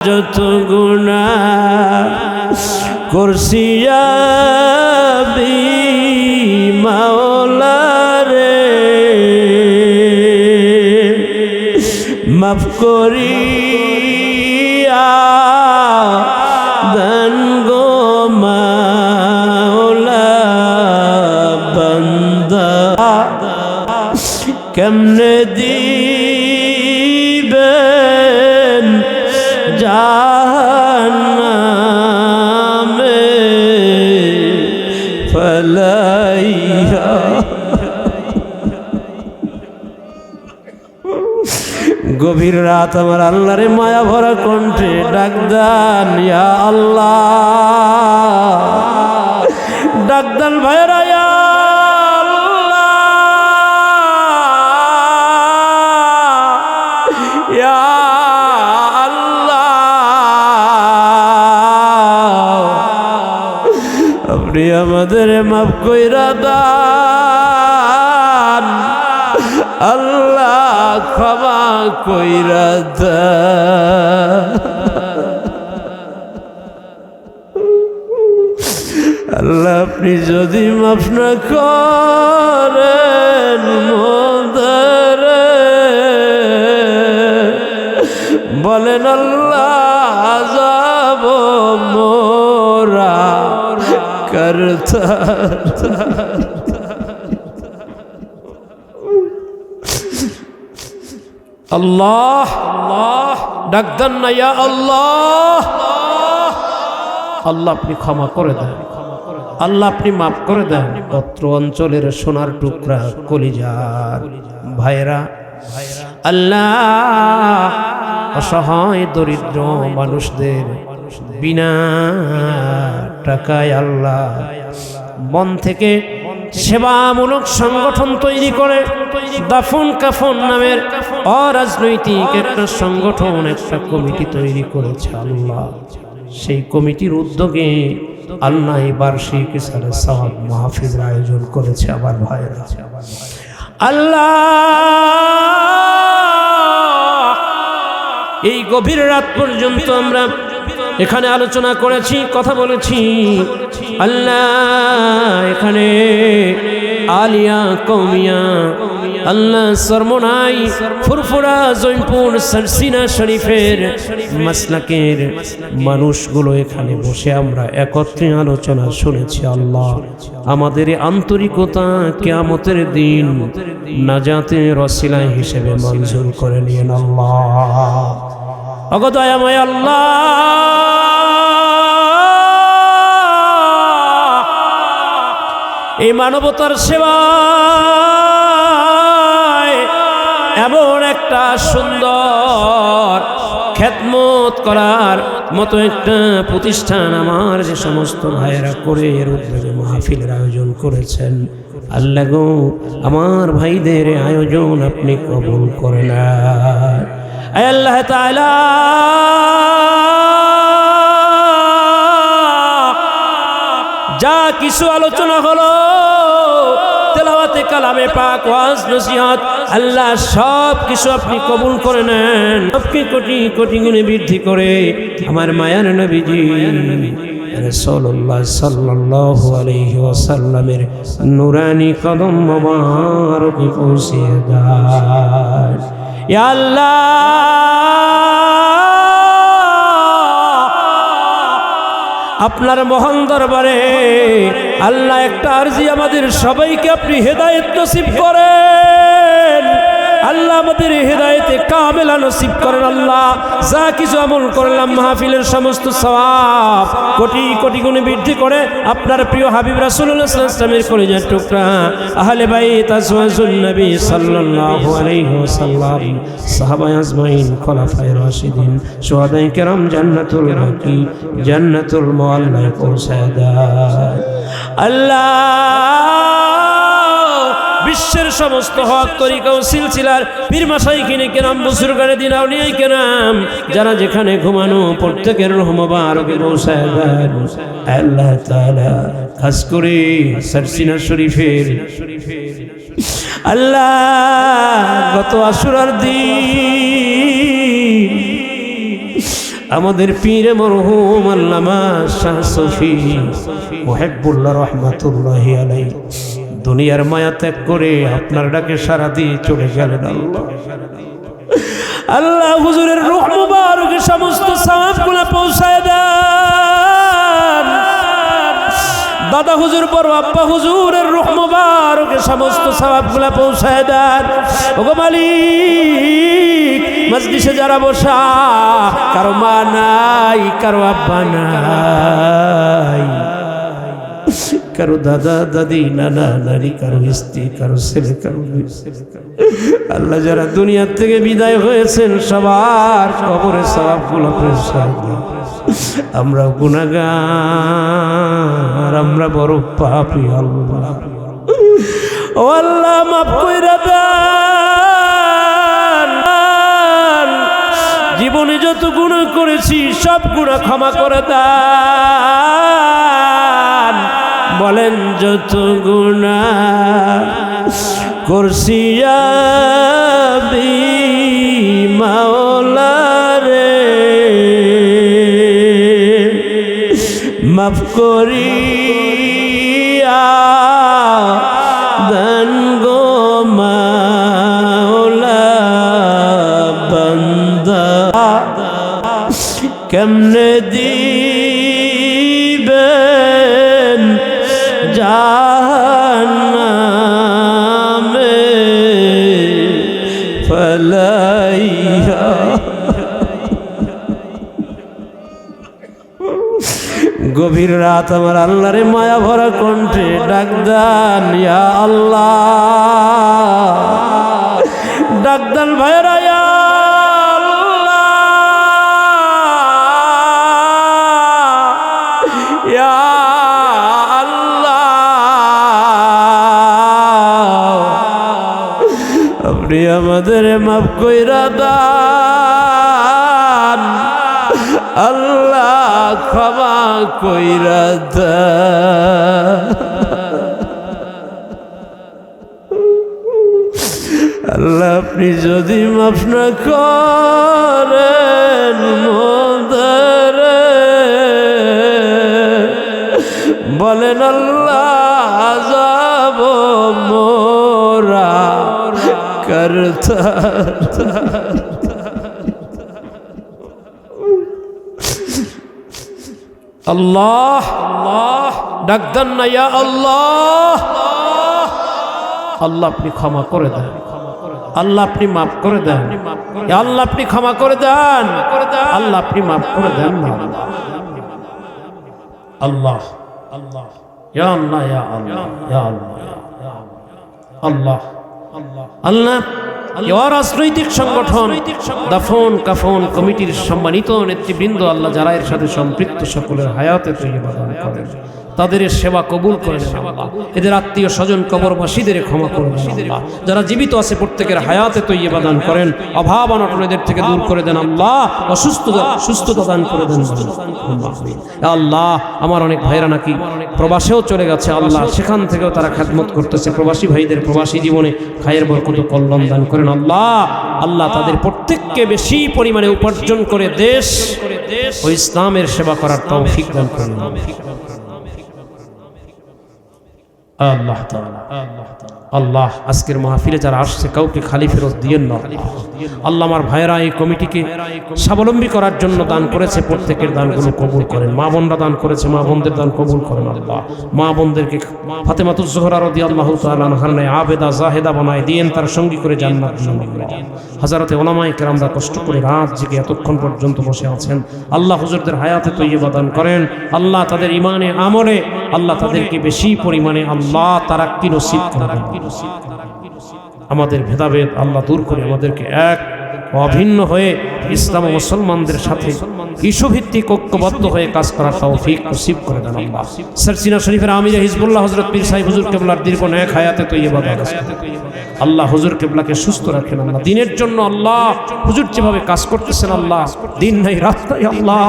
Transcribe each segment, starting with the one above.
যত গুনাহ করছি আমি মাওলা রে, মাফ করিয়া দেন গো মাওলা। বান্দা কেমনে দিবেন জাহান্নামে ফলাইয়া। গভীর রাত আমার আল্লাহরে মায়া ভরা কণ্ঠে ডাক দেন, ইয়া আল্লাহ। ডাক দেন ভাইরা, ইয়া আল্লাহ, ইয়া আপনি আমাদের মাফ কইরা দান, আল্লাহ ক্ষমা কইরা দান। আল্লাহ আপনি যদি মাফ না করেন মোদের বলেন আল্লাহ যাব মোরা করতা। আল্লাহ আল্লাহ ডাক দেন না, ইয়া আল্লাহ। আল্লাহ আপনি ক্ষমা করে দেন, আল্লাহ আপনি মাফ করে দেন। পত্র অঞ্চলের সোনার টুকরা কলিজার ভাইরা, আল্লাহ অসহায় দরিদ্র মানুষদের বিনা টাকায় আল্লাহ মন থেকে সেবামূলক সংগঠন তৈরি করে দাফন কাফন নামের অরাজনৈতিক একটা সংগঠন, একটা কমিটি তৈরি করেছে আল্লাহ। সেই কমিটির উদ্যোগে আল্লাহ এই বার্ষিক ইসালে সওয়াব মাহফিলের আয়োজন করেছে আমার ভাইরা। আল্লাহ এই গভীর রাত পর্যন্ত আমরা এখানে আলোচনা করেছি, কথা বলেছি। আল্লাহ এখানে আলিয়া কওমিয়া, আল্লাহ সরমনাই, ফুরফুরা, জৈনপুর, সরসিনা শরীফের মাসলাকের মানুষগুলো এখানে বসে আমরা একত্রে আলোচনা শুনেছি। আল্লাহ আমাদের আন্তরিকতা কিয়ামতের দিন নাজাতের ওসিলা হিসেবে মঞ্জুর করে নিয়েন আল্লাহ। অগদয়াময় আল্লাহ এই মানবতার সেবায় এমন একটা সুন্দর খেদমত করার মতো একটা প্রতিষ্ঠান আমার যে সমস্ত ভাইয়েরা করে এর উদ্যোগে মাহফিলের আয়োজন করেছেন, আল্লাহ গো আমার ভাইদের আয়োজন আপনি কবুল করে নেন। আল্লাহ তাআলা যা কিছু আলোচনা হলো, তেলাওয়াতে কালামে পাক, ওয়াজ নসিহত, আল্লাহ সব কিছু আপনি কবুল করে নেন। আপনি কোটি কোটি গুণে বৃদ্ধি করে আমার মায়ার নবীজি রাসূলুল্লাহ সাল্লাল্লাহু আলাইহি ওয়াসাল্লামের নূরানি কদম মোবারকে পৌঁছিয়ে দেন। ইয়া আল্লাহ আপনার মহান দরবারে আল্লাহ একটা আরজি আমাদের সবাইকে আপনি হেদায়েত নসিব করেন। আল্লাহ আমাদের হেদায়েতে কামেলা নসিব করেন। আল্লাহ যা কিছু আমল করলাম মাহফিলের সমস্ত সওয়াব কোটি কোটি গুণে বৃদ্ধি করে আপনার প্রিয় হাবিব রাসূলুল্লাহ সাল্লাল্লাহু আলাইহি ওয়াসাল্লামের কলিজার টুকরা আহলে বাইত আজওয়াজুন নবী সাল্লাল্লাহু আলাইহি ওয়াসাল্লাম, সাহাবায়ে আজমাইন, খোলাফায়ে রাশিদিন, শুহাদায়ে কেরাম জান্নাতুল বাকি, জান্নাতুল মুআল্লায় পৌঁছায় দেন। আল্লাহ বিশ্বের সমস্ত হক তরিকা ও সিলসিলার পীর মাশাইখিনে কেরাম, বুজুর্গানে দিন, আউলিয়ায়ে কেরাম যারা যেখানে ঘুমানো প্রত্যেকের রূহ মুবারকে পৌঁছায় দেন। আল্লাহ তাআলা খাস করে সরসিনা শরীফের আল্লাহ গত আশুরার দিন আমাদের পীরে মরহুম আল্লামা শাহ সফি মুহিব্বুল্লাহ রাহমাতুল্লাহি আলাইহি দুনিয়ার মায়া ত্যাগ করে আপনার ডাকে সাড়া দিয়ে চলে গেলেন। আল্লাহ আল্লাহ হুজুরের রূহ মুবারকে সমস্ত সওয়াবগুলো পৌঁছায় দেন। দাদা হুজুর বড় আব্বা হুজুরের রূহ মুবারকে সমস্ত সওয়াবগুলো পৌঁছায় দেন। ওগো মালিক, মজলিসে যারা বসা, কারো মা নাই, কারো আব্বা নাই, কারো দাদা দাদি নানা নানি, কারো স্ত্রী, কারো ছেলে, কারো আল্লাহ যারা দুনিয়া থেকে বিদায় হয়েছেন সবার কবরে সওয়াবগুলো পৌঁছায় দেন। আমরা গুনাহগার, আমরা বড় পাপী। আল্লাহ ও আল্লাহ মাফ কইরা দেন। জীবনে যত গুনাহ করেছি সব গুনাহ ক্ষমা করে দেন। বলেন যত গুনাহ করছি আমি মাওলা রে, মাফ করিয়া দেন গো মাওলা। বান্দা কেমনে দিবেন জাহান্নামে ফলাইয়া। গভীর রাত আমার আল্লাহরে মায়া ভরা কণ্ঠে ডাক দেন, ইয়া আল্লাহ। ডাক দেন ভাইরা, ইয়া আল্লাহ, ইয়া আল্লাহ, আপনি আমাদের মাফ কইরা দেন। আল্লাহ ক্ষমা কইরা দেন। আল্লাহ আপনি যদি মাফ না করেন মোদেরে, বলেন আল্লাহ যাব মোরা করতা। আল্লাহ আল্লাহ ডাক দেন না, ইয়া আল্লাহ। আল্লাহ আপনি ক্ষমা করে দেন, আল্লাহ আপনি মাফ করে দেন, আল্লাহ আপনি ক্ষমা করে দেন, আল্লাহ আপনি মাফ করে দেন। আল্লাহ আল্লাহ, ইয়া আল্লাহ, ইয়া আল্লাহ, ইয়া আল্লাহ, আল্লাহ আল্লাহ। রাজনৈতিক সংগঠন দাফন কাফন কমিটির সম্মানিত নেতৃবৃন্দ, আল্লাহ যারা এর সাথে সম্পৃক্ত সকলের হায়াতে তৈয়বা দান করেন, তাদের সেবা কবুল করেন। এদের আত্মীয় স্বজন কবরবাসীদের ক্ষমা করুন। যারা জীবিত আছে প্রত্যেকের হায়াতে তৈয়বা দান করেন। অভাব অনটন এদের থেকে দূর করে দেন। আল্লাহ সুস্থতা দান করে দেন। আল্লাহ আমার অনেক ভাইরা নাকি প্রবাসেও চলে গেছে, আল্লাহ সেখান থেকেও তারা খেদমত করতেছে। প্রবাসী ভাইদের প্রবাসী জীবনে খায়ের বরকত কল্যাণ দান করেন। আল্লাহ আল্লাহ তাদের প্রত্যেককে বেশি পরিমাণে উপার্জন করে দেশ ও ইসলামের সেবা করার তৌফিক দান করেন। আল্লাহ তাআলা আল্লাহ আজকের মাহফিলে যারা আসছে কাউকে খালি ফেরত দিয়েন না। আল্লাহ আমার ভাইয়েরা এই কমিটিকে স্বাবলম্বী করার জন্য দান করেছে, প্রত্যেকের দানগুলো কবুল করেন। মা বোনরা দান করেছে, মা বোনদের দান কবুল করেন। আল্লাহ মা বোনদেরকে ফাতেমাতুজ জোহরা রাদিয়াল্লাহু তাআলা আনহার ন্যায় আবেদা জাহেদা বানায় দিয়েন, তার সঙ্গী করে জান্নাত দিন। হাজারাতে ওলামায়ে কেরামরা কষ্ট করে রাত জেগে এতক্ষণ পর্যন্ত বসে আছেন। আল্লাহ হুজুরদের হায়াতে তৈয়বা দান করেন। আল্লাহ তাদের ইমানে আমলে আল্লাহ তাদেরকে বেশি পরিমাণে আল্লাহ তারাক্কি নসিব করেন। আমাদের ভেদাভেদ আল্লাহ দূর করে আমাদেরকে এক অভিন্ন হয়ে ইসলাম ও মুসলমানদের সাথে ইস্যুভিত্তিক ঐক্যবদ্ধ হয়ে কাজ করার তৌফিক নসিব করে দেন। আল্লাহ সরসিনা শরীফের আমির হিজবুল্লাহ হযরত পীর সাহেব হুজুর কেবলার দীর্ঘ নেক হায়াতে তৈয়বা দান করেন। আল্লাহ হুজুর কেবলাকে সুস্থ রাখেন। আল্লাহ দিনের জন্য আল্লাহ হুজুর যেভাবে কাজ করতেছেন, আল্লাহ দিন নাই রাত নাই, আল্লাহ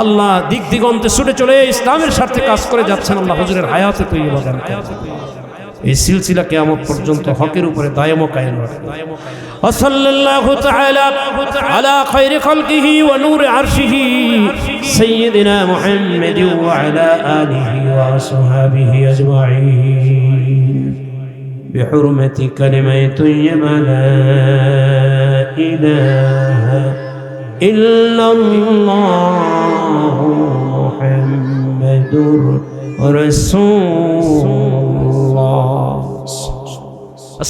আল্লাহ দিক দিগন্তে ছুটে চলে ইসলামের স্বার্থে কাজ করে যাচ্ছেন। আল্লাহ হুজুরের হায়াতে তৈয়বা দান করেন। এই সিলসিলা কিয়ামত পর্যন্ত হকের উপরে দায়ম ও কায়েম রাখে। ওয়াসাল্লাল্লাহু তাআলা আলা খায়রি খালকিহি ওয়া নূরি আরশিহি সাইয়্যিদিনা মুহাম্মাদি ওয়া আলা আলিহি ওয়া আসহাবিহি আজমাইন বিহুরমাতি কালিমাতি লা ইলাহা ইল্লাল্লাহু মুহাম্মাদুর রাসূল